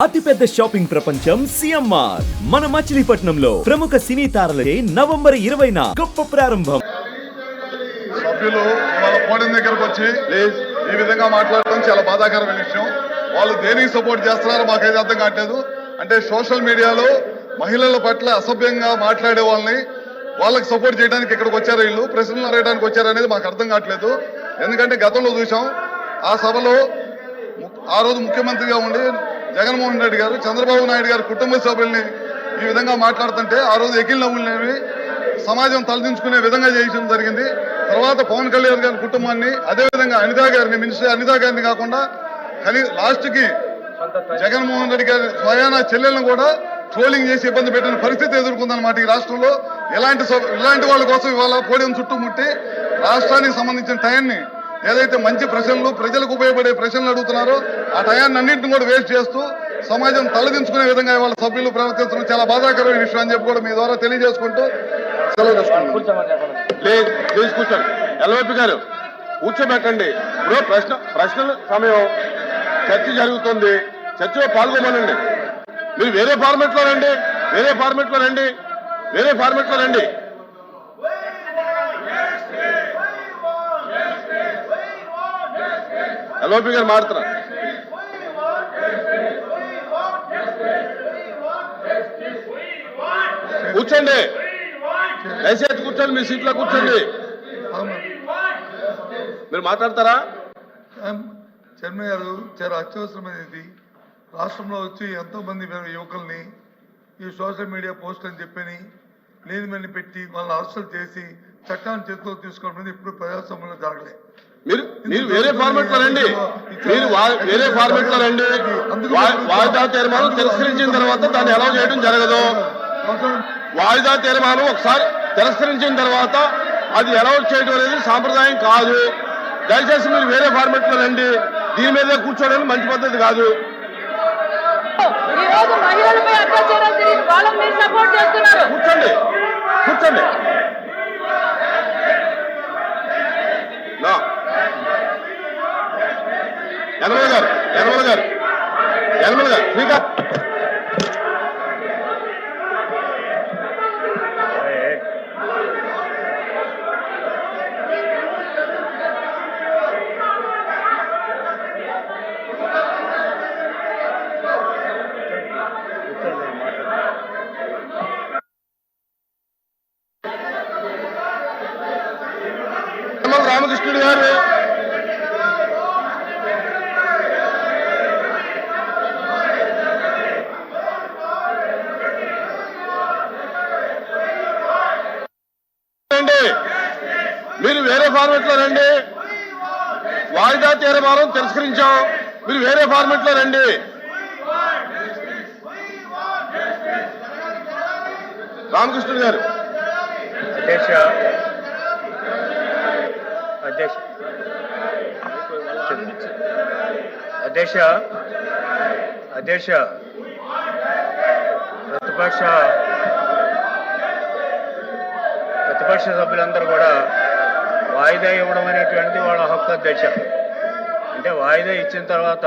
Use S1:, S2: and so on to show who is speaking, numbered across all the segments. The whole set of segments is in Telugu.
S1: అతిపెద్ద షాపింగ్ ప్రపంచం సిఎంఆర్ మన మచిలీపట్నంలో ప్రముఖ సినీ తారలే నవంబర్ 20న గొప్ప ప్రారంభం.
S2: సభ్యులు వాళ్ళ పోడియం దగ్గరకు వచ్చి ఈ విధంగా మాట్లాడటం చాలా బాధాకరమైన విషయం. వాళ్ళు దేనికి సపోర్ట్ చేస్తున్నారో మాకైతే అర్థం కావట్లేదు. అంటే సోషల్ మీడియాలో మహిళల పట్ల అసభ్యంగా మాట్లాడే వాళ్ళకి సపోర్ట్ చేయడానికి ఇక్కడికి వచ్చారు, వీళ్ళు ప్రశ్నలు అడగడానికి వచ్చారు అనేది మాకు అర్థం కావట్లేదు. ఎందుకంటే గతంలో చూసాం ఆ సభలో ఆ రోజు ముఖ్యమంత్రిగా ఉండి జగన్మోహన్ రెడ్డి గారు చంద్రబాబు నాయుడు గారు కుటుంబ సభ్యుల్ని ఈ విధంగా మాట్లాడుతుంటే ఆ రోజు ఎకిల్ నవ్వులనేవి సమాజం తలదించుకునే విధంగా చేయడం జరిగింది. తర్వాత పవన్ కళ్యాణ్ గారి కుటుంబాన్ని, అదేవిధంగా అనితా గారిని, మినిస్టర్ అనితా గారిని కాకుండా లాస్ట్ కి జగన్మోహన్ రెడ్డి గారి స్వయాన చెల్లెలను కూడా ట్రోలింగ్ చేసి ఇబ్బంది పెట్టిన పరిస్థితి ఎదుర్కొందన్నమాట ఈ రాష్ట్రంలో. ఇలాంటి వాళ్ళ కోసం ఇవాళ పోడియం చుట్టుముట్టి రాష్ట్రానికి సంబంధించిన టయాన్ని ఏదైతే మంచి ప్రశ్నలు, ప్రజలకు ఉపయోగపడే ప్రశ్నలు అడుగుతున్నారో ఆ టయాన్ని అన్నింటిని కూడా వేస్ట్ చేస్తూ సమాజం తలదించుకునే విధంగా వాళ్ళ సభ్యులు ప్రవర్తించడం చాలా బాధాకరమైన విషయం అని చెప్పి కూడా మీ ద్వారా తెలియజేసుకుంటూ సెలవు
S3: కూర్చోండి. ఎల్ఓపి గారు కూర్చోబెట్టండి. ఇప్పుడు ప్రశ్నల సమయం, చర్చ జరుగుతుంది, చర్చలో పాల్గొమనండి. మీరు వేరే ఫార్మెట్ లో రండి. ఎల్ఓపి గారు మారుతున్నారు. కూర్చోండి, దయచేసి కూర్చోండి, మీ సీట్లో కూర్చోండి. మీరు మాట్లాడతారా?
S2: చైర్మన్ గారు చాలా అత్యవసరమైనది. రాష్ట్రంలో వచ్చి ఎంతో మంది యువకుల్ని ఈ సోషల్ మీడియా పోస్ట్ అని చెప్పని లేనిమని పెట్టి వాళ్ళని అరెస్టులు చేసి చట్టాన్ని చేతిలో తీసుకోవడం ఇప్పుడు ప్రజాస్వామ్యంలో జరగలేదు.
S3: మీరు వేరే ఫార్మెట్ లో రండి. వాయిదా తీర్మానం తిరస్కరించిన తర్వాత దాన్ని అలౌ చేయడం జరగదు. వాయిదా తీర్మానం ఒకసారి తిరస్కరించిన తర్వాత అది అలౌ చేయడం అనేది సాంప్రదాయం కాదు. దయచేసి మీరు వేరే ఫార్మెట్ లో రండి. దీని మీద కూర్చోవడం మంచి పద్ధతి కాదు. కూర్చోండి. యనమల గారు శ్రీకాంత్ రామకృష్ణుడు గారు మీరు వేరే ఫార్మెట్ లో రండి. వాయిదా తీర్మానం తిరస్కరించాం. మీరు వేరే ఫార్మెట్ లో రండి. రామకృష్ణుడు గారు
S4: అధ్యక్ష ప్రతిపక్ష సభ్యులందరూ కూడా వాయిదా ఇవ్వడం అనేటువంటిది వాళ్ళ హక్కు అధ్యక్ష. అంటే వాయిదా ఇచ్చిన తర్వాత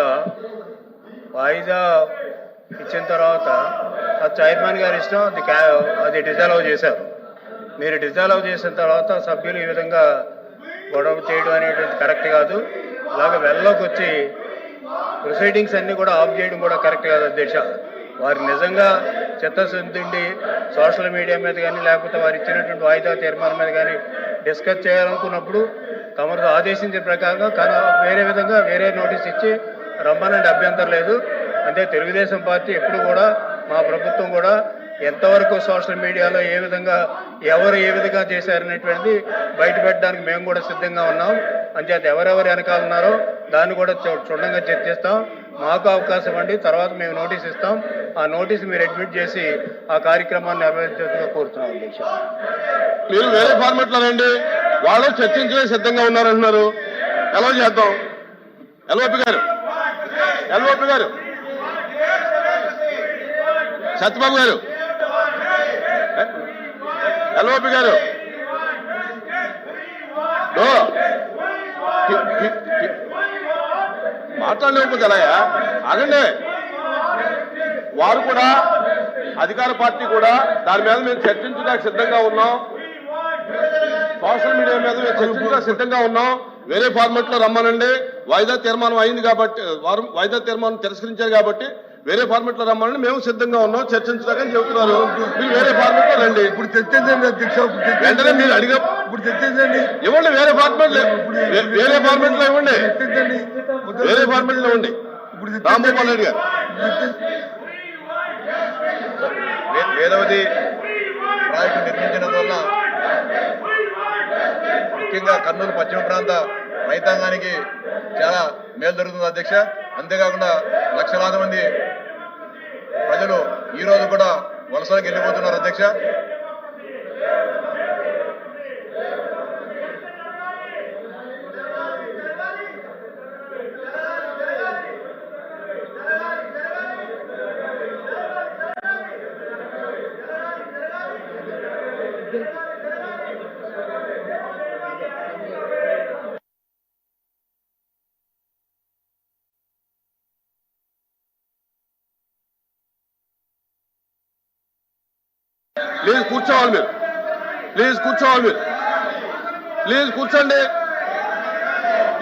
S4: అది చైర్మన్ గారి ఇష్టం. అది డిజాల్వ్ చేశారు. మీరు డిజాల్వ్ చేసిన తర్వాత సభ్యులు ఈ విధంగా గొడవ చేయడం అనేటువంటి కరెక్ట్ కాదు. ఇలాగ వెళ్ళలోకి వచ్చి ప్రొసీడింగ్స్ అన్నీ కూడా ఆఫ్ చేయడం కూడా కరెక్ట్ కాదు అధ్యక్ష. వారు నిజంగా చిత్తశుద్ధి సోషల్ మీడియా మీద కానీ లేకపోతే వారు ఇచ్చినటువంటి వాయిదా తీర్మానం మీద కానీ డిస్కస్ చేయాలనుకున్నప్పుడు తమరు ఆదేశించిన ప్రకారంగా వేరే నోటీస్ ఇచ్చి రమ్మనండి, అభ్యంతరం లేదు. అంటే తెలుగుదేశం పార్టీ ఎప్పుడు కూడా, మా ప్రభుత్వం కూడా ఎంతవరకు సోషల్ మీడియాలో ఎవరు ఏ విధంగా చేశారనేటువంటిది బయట పెట్టడానికి మేము కూడా సిద్ధంగా ఉన్నాం. అంచేత ఎవరెవరు వెనకాల ఉన్నారో దాన్ని కూడా క్షుణ్ణంగా చర్చిస్తాం. మాకు అవకాశం అండి, తర్వాత మేము నోటీస్ ఇస్తాం. ఆ నోటీస్ మీరు అడ్మిట్ చేసి ఆ కార్యక్రమాన్ని నిర్వహించాలని కోరుతున్నాం అధ్యక్ష.
S3: మీరు వేరే ఫార్మెట్ లో రండి. వాళ్ళు చర్చించే సిద్ధంగా ఉన్నారంటున్నారు. ఎలా చేద్దాం? ఎల్ఓపి గారు సత్యబాబు గారు, ఎల్ఓపి గారు మాట్లాడలేకపోతే ఎలా? ఆగండి. వారు కూడా అధికార పార్టీ కూడా దాని మీద మేము చర్చించడానికి సిద్ధంగా ఉన్నాం. సోషల్ మీడియా మీద మేము చర్చించడానికి సిద్ధంగా ఉన్నాం. వేరే ఫార్మాట్ లో రమ్మనండి. వాయిదా తీర్మానం అయింది కాబట్టి వారు వాయిదా తీర్మానం తిరస్కరించారు కాబట్టి వేరే ఫార్మాట్ లో రమ్మని మేము సిద్ధంగా ఉన్నాం చర్చించడానికి చెబుతున్నారు. మీరు వేరే ఫార్మాట్ లో రండి.
S2: ఇప్పుడు చర్చించండి అధ్యక్ష.
S3: వెంటనే మీరు అడిగా
S2: ఇప్పుడు చర్చించండి.
S3: ఇవ్వండి. వేరే ఫార్మాట్ లో ఇవ్వండి. వేరే ఫార్మాట్ లో ఇవ్వండి. రాంభూపాల్ రెడ్డి గారు.
S5: వేదవతి ప్రాజెక్టు నిర్మించడం వల్ల ముఖ్యంగా కర్నూలు పశ్చిమ ప్రాంత రైతాంగానికి చాలా మేలు జరుగుతుంది అధ్యక్ష. అంతేకాకుండా లక్షలాది మంది ప్రజలు ఈ రోజు కూడా వలసలకు వెళ్ళిపోతున్నారు అధ్యక్ష.
S3: ప్లీజ్ కూర్చోవాలి మీరు. ప్లీజ్ కూర్చోవాలి మీరు. ప్లీజ్ కూర్చోండి.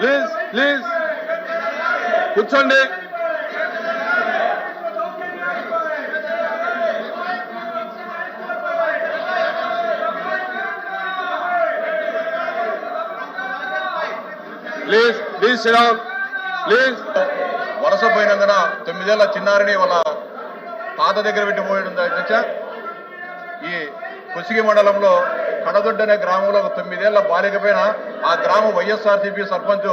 S3: ప్లీజ్ కూర్చోండి. Please SIT down. ప్లీజ్.
S5: వలస పోయినందున 9 ఏళ్ల చిన్నారిని వాళ్ళ తాత దగ్గర పెట్టిపోయింది అధ్యక్ష. ఈ కుసిగి మండలంలో కడదొడ్డి అనే గ్రామంలో ఒక 9 ఏళ్ల బాలిక పైన ఆ గ్రామ వైఎస్ఆర్సీపీ సర్పంచ్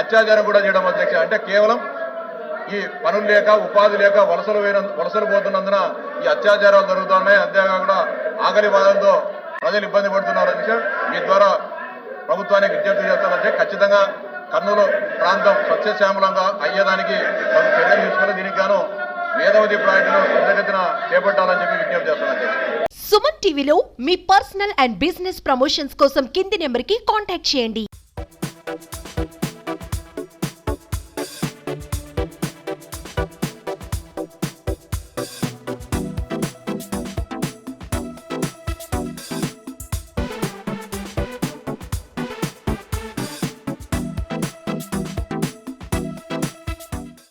S5: అత్యాచారం కూడా చేయడం అధ్యక్ష. అంటే కేవలం ఈ పనులు లేక ఉపాధి లేక వలసలు పోతున్నందున ఈ అత్యాచారాలు జరుగుతున్నాయి. అంతేకాకుండా ఆకలి బాధలతో ప్రజలు ఇబ్బంది పడుతున్నారు అధ్యక్ష. మీ ద్వారా ప్రభుత్వానికి విజ్ఞప్తి చేస్తానంటే ఖచ్చితంగా కర్నూలు ప్రాంతం సస్యశ్యామలంగా అయ్యేదానికి చర్యలు తీసుకుని దీనికి గాను వేదవతి ప్రాజెక్టును త్వరితగతిన చేపట్టాలని చెప్పి విజ్ఞప్తి చేస్తాను అధ్యక్ష.
S6: సుమన్ టీవీలో మీ పర్సనల్ అండ్ బిజినెస్ ప్రమోషన్స్ కోసం కింది నెంబర్కి కాంటాక్ట్ చేయండి.